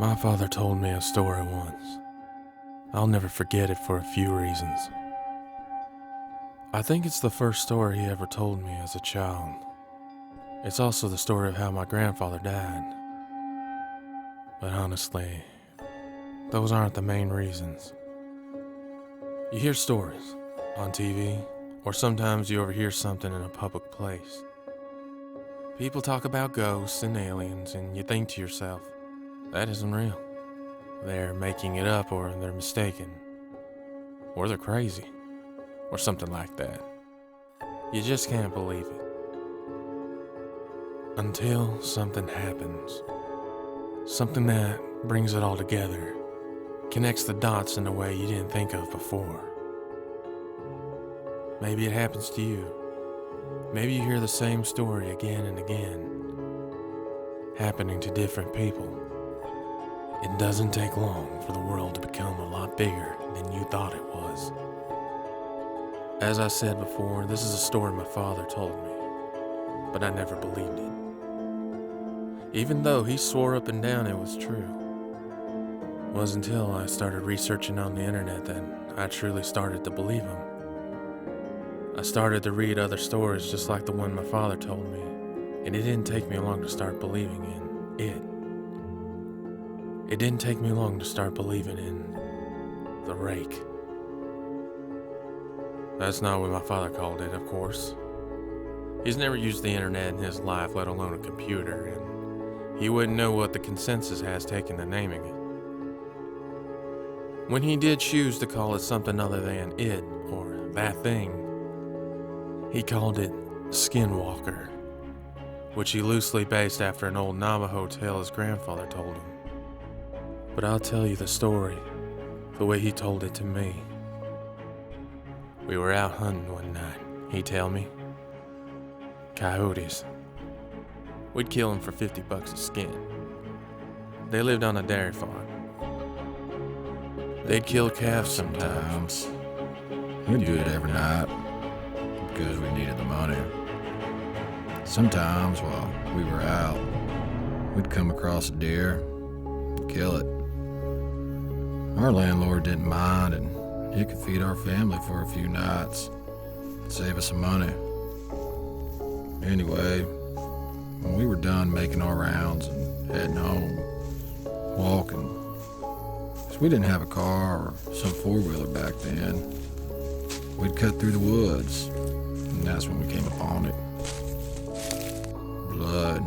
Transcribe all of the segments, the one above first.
My father told me a story once. I'll never forget it for a few reasons. I think it's the first story he ever told me as a child. It's also the story of how my grandfather died. But honestly, those aren't the main reasons. You hear stories on TV, or sometimes you overhear something in a public place. People talk about ghosts and aliens, and you think to yourself, that isn't real. They're making it up, or they're mistaken, or they're crazy, or something like that. You just can't believe it. Until something happens. Something that brings it all together, connects the dots in a way you didn't think of before. Maybe it happens to you. Maybe you hear the same story again and again, happening to different people. It doesn't take long for the world to become a lot bigger than you thought it was. As I said before, this is a story my father told me, but I never believed it. Even though he swore up and down it was true. It was until I started researching on the internet that I truly started to believe him. I started to read other stories just like the one my father told me, and it didn't take me long to start believing in it. It didn't take me long to start believing in the rake. That's not what my father called it, of course. He's never used the internet in his life, let alone a computer, and he wouldn't know what the consensus has taken to naming it. When he did choose to call it something other than it, or that thing, he called it Skinwalker, which he loosely based after an old Navajo tale his grandfather told him. But I'll tell you the story the way he told it to me. We were out hunting one night, he'd tell me. Coyotes. We'd kill them for $50 a skin. They lived on a dairy farm. They'd kill calves sometimes. We'd do it every night because we needed the money. Sometimes while we were out, we'd come across a deer and kill it. Our landlord didn't mind, and he could feed our family for a few nights, save us some money. Anyway, when we were done making our rounds and heading home, walking, because we didn't have a car or some four-wheeler back then, we'd cut through the woods, and that's when we came upon it. Blood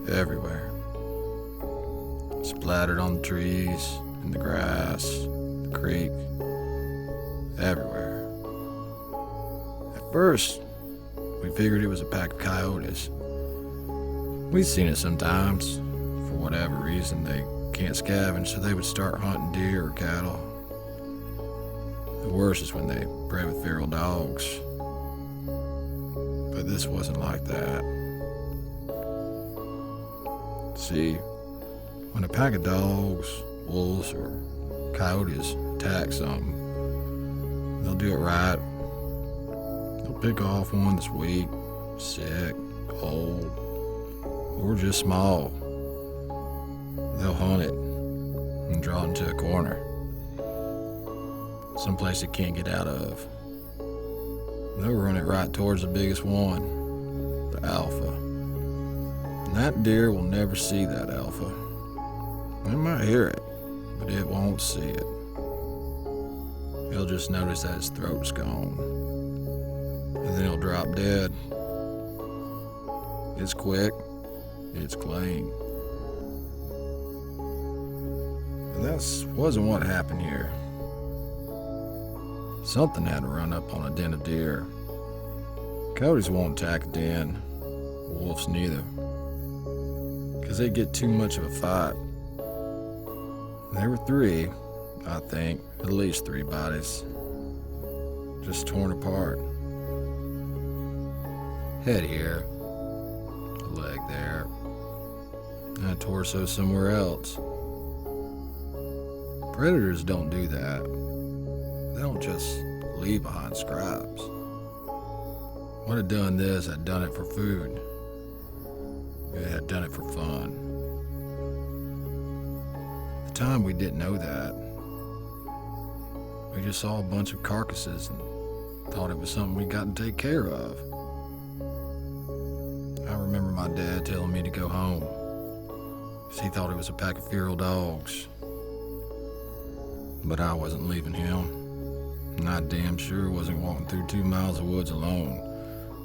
everywhere. Splattered on the trees, in the grass, the creek, everywhere. At first, we figured it was a pack of coyotes. We'd seen it sometimes. For whatever reason, they can't scavenge, so they would start hunting deer or cattle. The worst is when they prey with feral dogs. But this wasn't like that. See, when a pack of dogs, wolves, or coyotes attack something, they'll do it right. They'll pick off one that's weak, sick, old, or just small. They'll hunt it and draw it into a corner, someplace it can't get out of. They'll run it right towards the biggest one, the alpha. And that deer will never see that alpha. It might hear it, but it won't see it. He'll just notice that his throat's gone, and then he'll drop dead. It's quick, it's clean. But that wasn't what happened here. Something had to run up on a den of deer. Coyotes won't attack a den, wolves neither, because they get too much of a fight. There were three, I think, at least 3 bodies, just torn apart. Head here, a leg there, and a torso somewhere else. Predators don't do that. They don't just leave behind scraps. When I'd done this, I'd done it for food. It had done it for fun. time, we didn't know that. We just saw a bunch of carcasses and thought it was something we got to take care of. I remember my dad telling me to go home, 'cause he thought it was a pack of feral dogs. But I wasn't leaving him, and I damn sure wasn't walking through 2 miles of woods alone.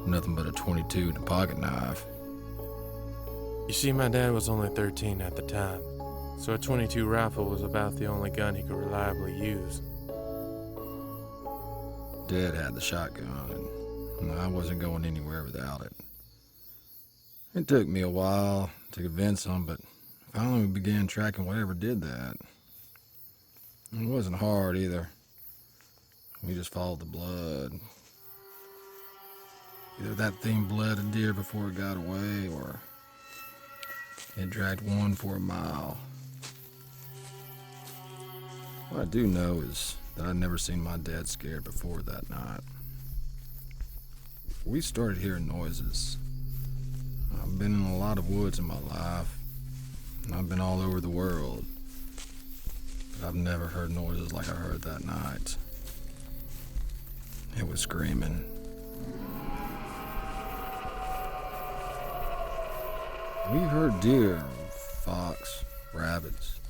Nothing but a .22 and a pocket knife. You see, my dad was only 13 at the time, so a .22 rifle was about the only gun he could reliably use. Dad had the shotgun, and I wasn't going anywhere without it. It took me a while to convince him, but finally we began tracking whatever did that. It wasn't hard either. We just followed the blood. Either that thing bled a deer before it got away, or it dragged one for a mile. What I do know is that I'd never seen my dad scared before that night. We started hearing noises. I've been in a lot of woods in my life, and I've been all over the world, but I've never heard noises like I heard that night. It was screaming. We heard deer, fox, rabbits,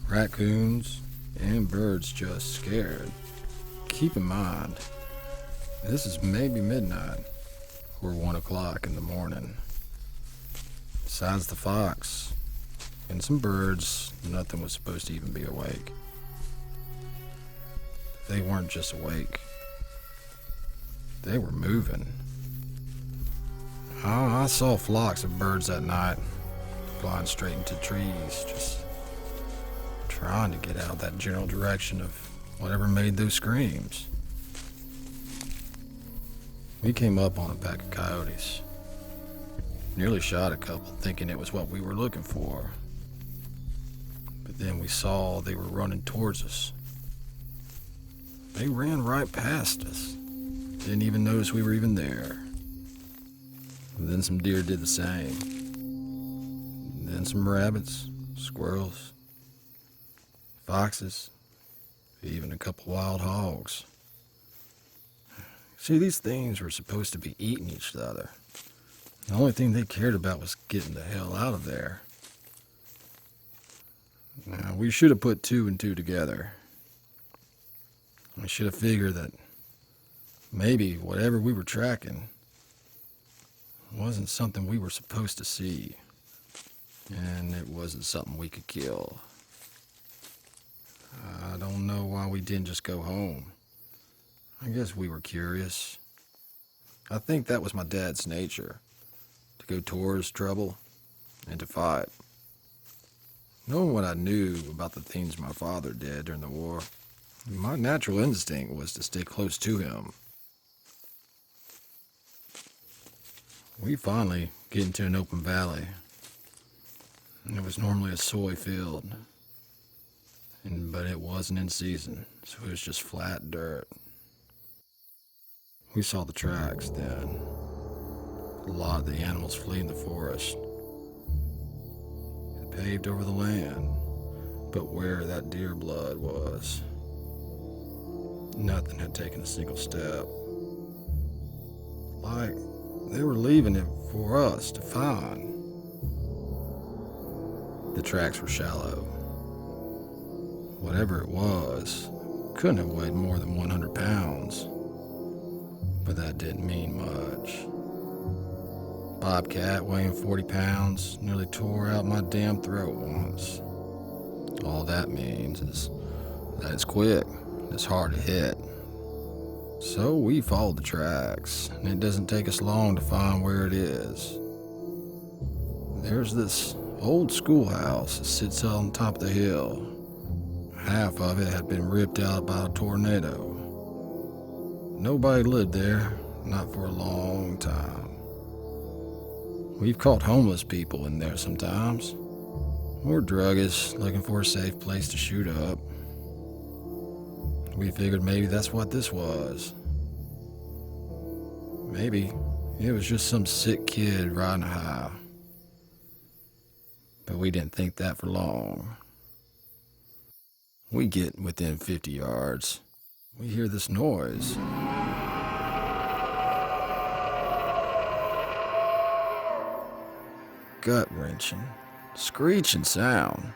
raccoons, and birds just scared. Keep in mind, this is maybe midnight or 1 o'clock in the morning. Besides the fox and some birds, nothing was supposed to even be awake. They weren't just awake. They were moving. I saw flocks of birds that night, flying straight into trees, just trying to get out that general direction of whatever made those screams. We came up on a pack of coyotes. Nearly shot a couple, thinking it was what we were looking for. But then we saw they were running towards us. They ran right past us. Didn't even notice we were even there. And then some deer did the same. And then some rabbits, squirrels, foxes, even a couple wild hogs. See, these things were supposed to be eating each other. The only thing they cared about was getting the hell out of there. Now, we should have put 2 and 2 together. We should have figured that maybe whatever we were tracking wasn't something we were supposed to see, and it wasn't something we could kill. I don't know why we didn't just go home. I guess we were curious. I think that was my dad's nature, to go towards trouble and to fight. Knowing what I knew about the things my father did during the war, my natural instinct was to stay close to him. We finally get into an open valley. It was normally a soy field, but it wasn't in season, so it was just flat dirt. We saw the tracks then. A lot of the animals fleeing the forest. It paved over the land, but where that deer blood was, nothing had taken a single step. Like they were leaving it for us to find. The tracks were shallow. Whatever it was, couldn't have weighed more than 100 pounds. But that didn't mean much. Bobcat weighing 40 pounds nearly tore out my damn throat once. All that means is that it's quick, it's hard to hit. So we followed the tracks, and it doesn't take us long to find where it is. There's this old schoolhouse that sits on top of the hill. Half of it had been ripped out by a tornado. Nobody lived there, not for a long time. We've caught homeless people in there sometimes, or druggists looking for a safe place to shoot up. We figured maybe that's what this was. Maybe it was just some sick kid riding high. But we didn't think that for long. We get within 50 yards. We hear this noise. Gut-wrenching, screeching sound.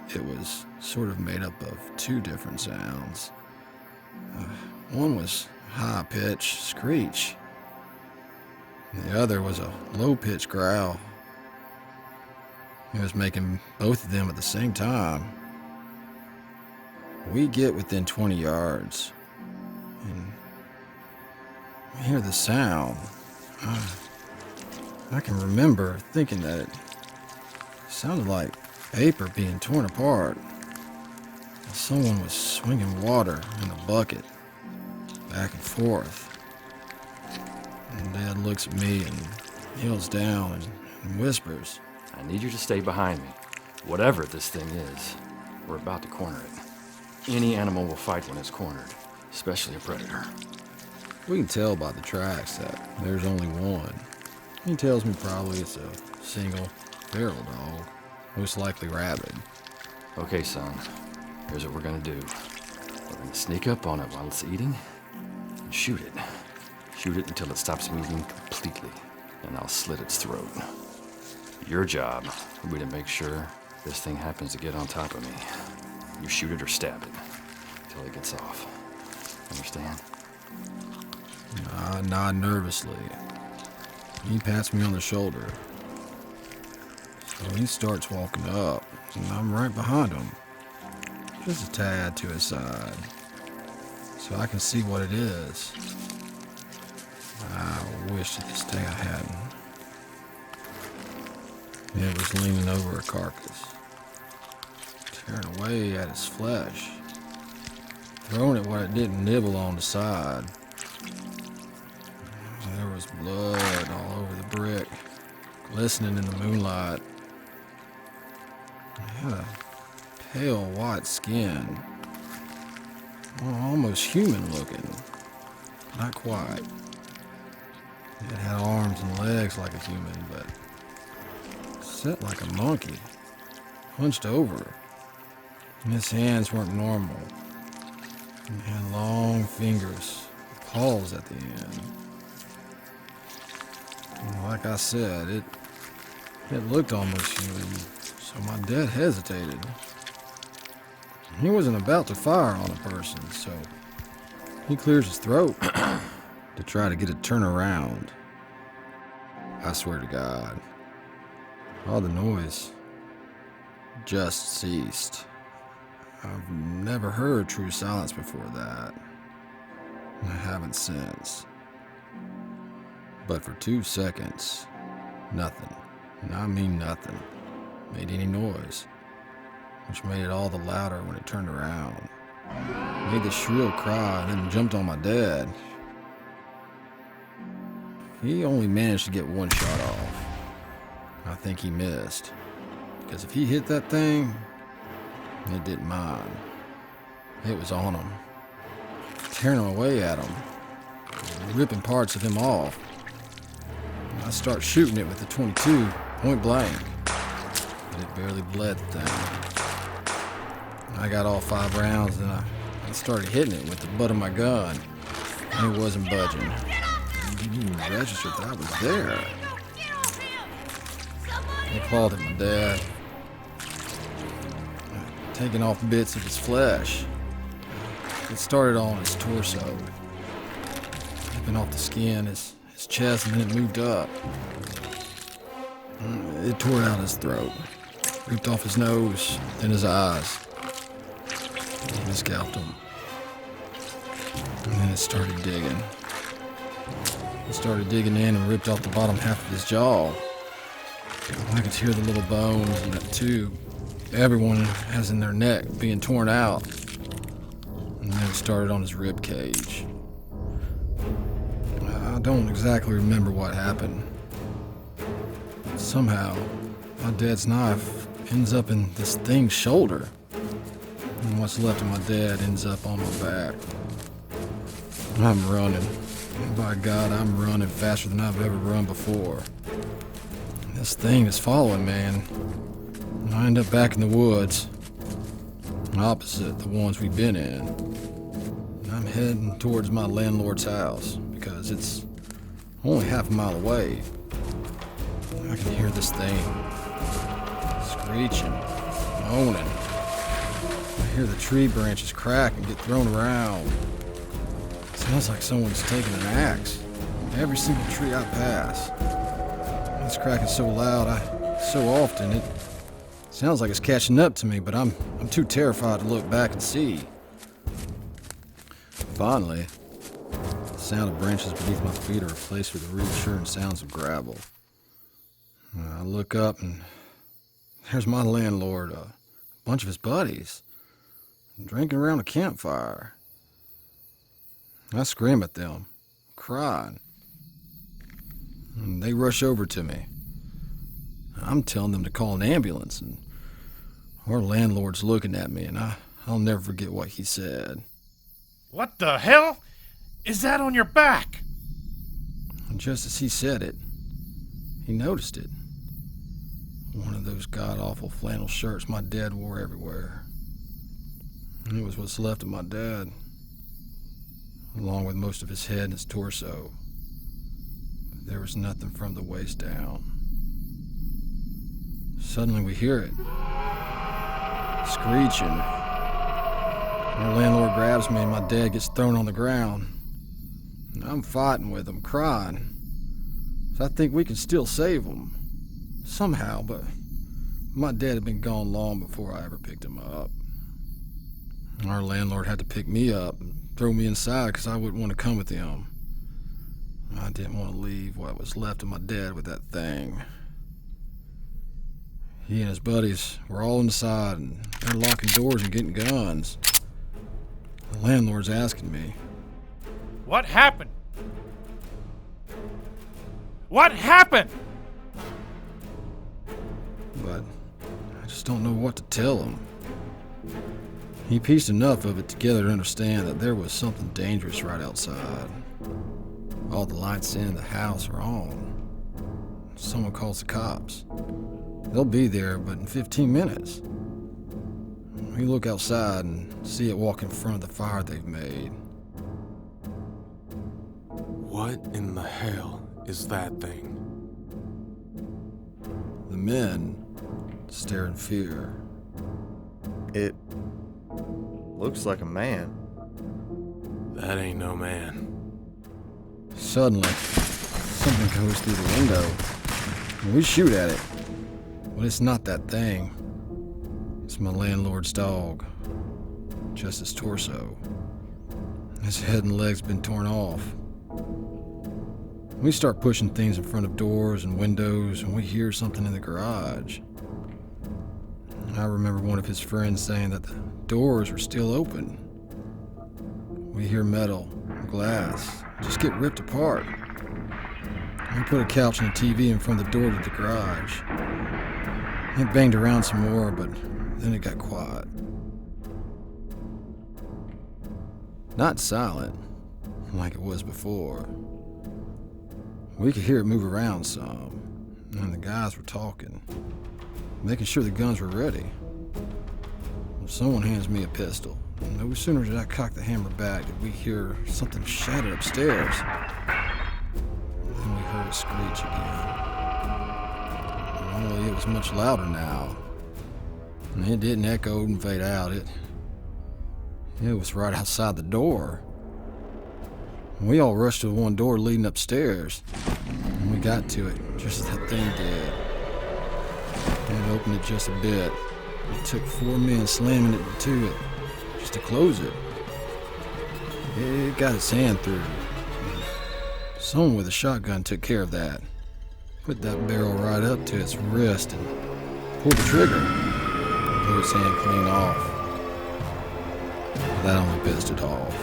It was sort of made up of two different sounds. One was high-pitched screech. And the other was a low-pitched growl. It was making both of them at the same time. We get within 20 yards, and we hear the sound. I can remember thinking that it sounded like paper being torn apart. Someone was swinging water in a bucket, back and forth. And Dad looks at me and kneels down and whispers, I need you to stay behind me. Whatever this thing is, we're about to corner it. Any animal will fight when it's cornered, especially a predator. We can tell by the tracks that there's only one. He tells me probably it's a single feral dog, most likely rabid. Okay, son, here's what we're gonna do. We're gonna sneak up on it while it's eating and shoot it. Shoot it until it stops eating completely, and I'll slit its throat. Your job will be to make sure this thing happens to get on top of me. You shoot it or stab it until it gets off. Understand? I nod nervously. He pats me on the shoulder. So he starts walking up, and I'm right behind him, just a tad to his side, so I can see what it is. I wish to this day I hadn't. It was leaning over a carcass, tearing away at its flesh, throwing at what it didn't nibble on the side. There was blood all over the brick, glistening in the moonlight. It had a pale white skin, almost human looking, not quite. It had arms and legs like a human, but set like a monkey, hunched over. And his hands weren't normal. It had long fingers, paws at the end. And like I said, it looked almost human, so my dad hesitated. He wasn't about to fire on a person, so he clears his throat to try to get it turned around. I swear to God, all the noise just ceased. I've never heard true silence before that, and I haven't since. But for 2 seconds, nothing, and I mean nothing, made any noise, which made it all the louder when it turned around. Made the shrill cry and then jumped on my dad. He only managed to get one shot off. I think he missed, because if he hit that thing, it didn't mind. It was on him, tearing him away at him, ripping parts of him off. I start shooting it with the .22, point blank, but it barely bled the thing. I got all 5 rounds, and I started hitting it with the butt of my gun, and it wasn't budging. I didn't even register that I was there. I clawed at my dad, taking off bits of his flesh. It started on his torso, ripping off the skin, his chest, and then it moved up. It tore out his throat, ripped off his nose, then his eyes. It scalped him. And then it started digging. It started digging in and ripped off the bottom half of his jaw. I could hear the little bones and that tube everyone has in their neck being torn out. And then it started on his rib cage. I don't exactly remember what happened. Somehow, my dad's knife ends up in this thing's shoulder. And what's left of my dad ends up on my back. I'm running. By God, I'm running faster than I've ever run before. This thing is following, man. I end up back in the woods. opposite the ones we've been in. I'm heading towards my landlord's house because it's only half a mile away. I can hear this thing screeching, moaning. I hear the tree branches crack and get thrown around. It sounds like someone's taking an axe. Every single tree I pass. It's cracking so loud, so often, it sounds like it's catching up to me, but I'm too terrified to look back and see. Finally, the sound of branches beneath my feet are replaced with the reassuring sounds of gravel. I look up and there's my landlord, a bunch of his buddies, drinking around a campfire. I scream at them, crying. And they rush over to me. I'm telling them to call an ambulance, and our landlord's looking at me, and I'll never forget what he said. What the hell is that on your back? And just as he said it, he noticed it. One of those god-awful flannel shirts my dad wore everywhere. And it was what's left of my dad, along with most of his head and his torso. There was nothing from the waist down. Suddenly we hear it. Screeching. Our landlord grabs me and my dad gets thrown on the ground. And I'm fighting with him, crying. So I think we can still save him. Somehow, but my dad had been gone long before I ever picked him up. Our landlord had to pick me up and throw me inside because I wouldn't want to come with him. I didn't want to leave what was left of my dad with that thing. He and his buddies were all inside, and they're locking doors and getting guns. The landlord's asking me, What happened? What happened? but I just don't know what to tell him. He pieced enough of it together to understand that there was something dangerous right outside. All the lights in the house are on. Someone calls the cops. They'll be there, but in 15 minutes. We look outside and see it walk in front of the fire they've made. What in the hell is that thing? The men stare in fear. It looks like a man. That ain't no man. Suddenly, something goes through the window, and we shoot at it. But it's not that thing. It's my landlord's dog. Just his torso. His head and legs been torn off. We start pushing things in front of doors and windows, and we hear something in the garage. I remember one of his friends saying that the doors were still open. We hear metal and glass just get ripped apart. We put a couch and a TV in front of the door to the garage. It banged around some more, but then it got quiet. Not silent, like it was before. We could hear it move around some, and the guys were talking, making sure the guns were ready. Someone hands me a pistol. No sooner did I cock the hammer back did we hear something shatter upstairs. Then we heard it screech again. Only it was much louder now. And it didn't echo and fade out. It was right outside the door. We all rushed to the one door leading upstairs. And we got to it just as that thing did. It opened it just a bit. It took 4 men slamming it to it just to close it. It got its hand through. Someone with a shotgun took care of that. Put that barrel right up to its wrist and pulled the trigger. Blew its hand clean off. That only pissed it off.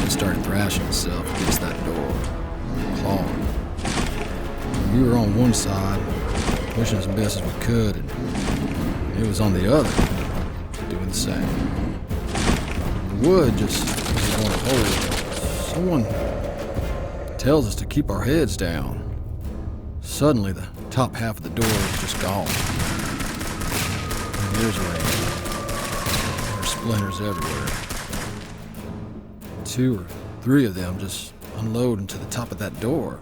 It started thrashing itself against that door, clawing. We were on one side, pushing as best as we could, and it was on the other, doing the same. The wood just wasn't going to hold. Someone tells us to keep our heads down. Suddenly, the top half of the door was just gone. And Here's a ring. There are splinters everywhere. 2 or 3 of them just unload into the top of that door.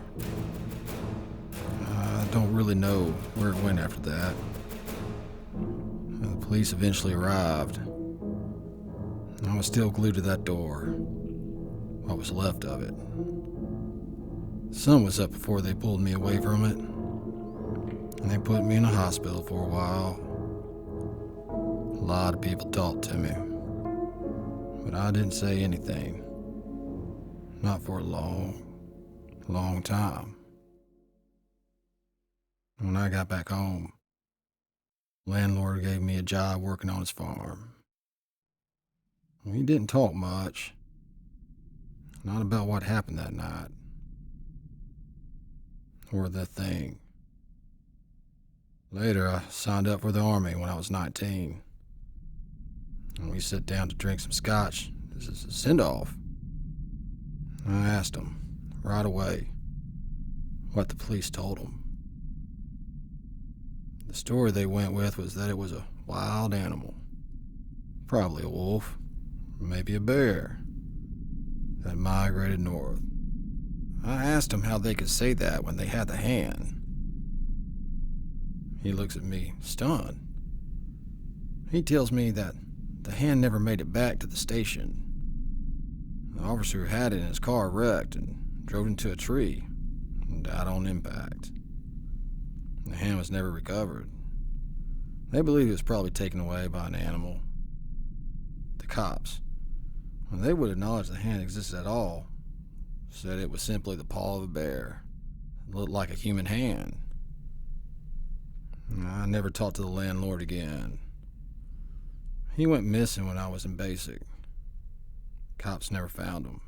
I don't really know where it went after that. The police eventually arrived. I was still glued to that door. What was left of it. The sun was up before they pulled me away from it. And they put me in a hospital for a while. A lot of people talked to me. But I didn't say anything. Not for a long, long time. When I got back home, landlord gave me a job working on his farm. He didn't talk much. Not about what happened that night. Or the thing. Later, I signed up for the Army when I was 19. And we sat down to drink some scotch. This is a send-off. I asked him, right away, what the police told him. The story they went with was that it was a wild animal. Probably a wolf, or maybe a bear, that migrated north. I asked him how they could say that when they had the hand. He looks at me, stunned. He tells me that the hand never made it back to the station. The officer who had it in his car wrecked and drove into a tree and died on impact. The hand was never recovered. They believe it was probably taken away by an animal. The cops, when they would acknowledge the hand existed at all, said it was simply the paw of a bear. It looked like a human hand. I never talked to the landlord again. He went missing when I was in basic. Cops never found him.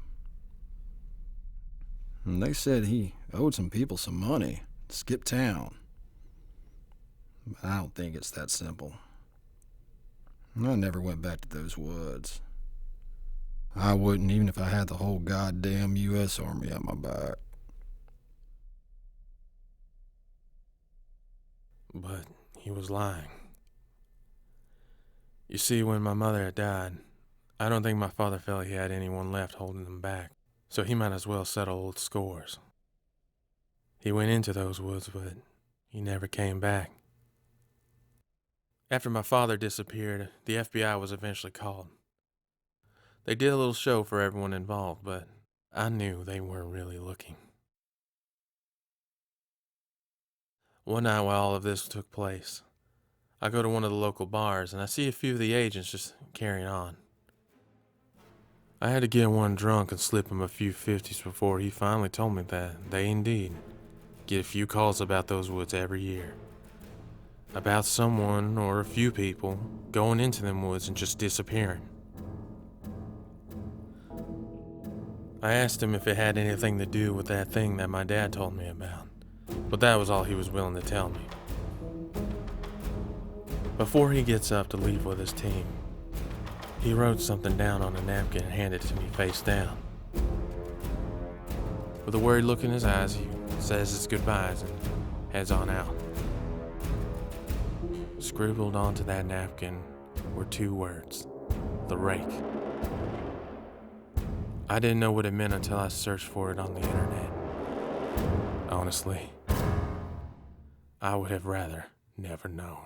And they said he owed some people some money to skip town. But I don't think it's that simple. I never went back to those woods. I wouldn't even if I had the whole goddamn U.S. Army at my back. But he was lying. You see, when my mother had died, I don't think my father felt he had anyone left holding him back, so he might as well settle old scores. He went into those woods, but he never came back. After my father disappeared, the FBI was eventually called. They did a little show for everyone involved, but I knew they weren't really looking. One night while all of this took place, I go to one of the local bars and I see a few of the agents just carrying on. I had to get one drunk and slip him a few 50s before he finally told me that they indeed get a few calls about those woods every year. About someone or a few people going into them woods and just disappearing. I asked him if it had anything to do with that thing that my dad told me about, but that was all he was willing to tell me. Before he gets up to leave with his team, he wrote something down on a napkin and handed it to me face down. With a worried look in his eyes, he says his goodbyes and heads on out. Scribbled onto that napkin were 2 words: the rake. I didn't know what it meant until I searched for it on the internet. Honestly, I would have rather never known.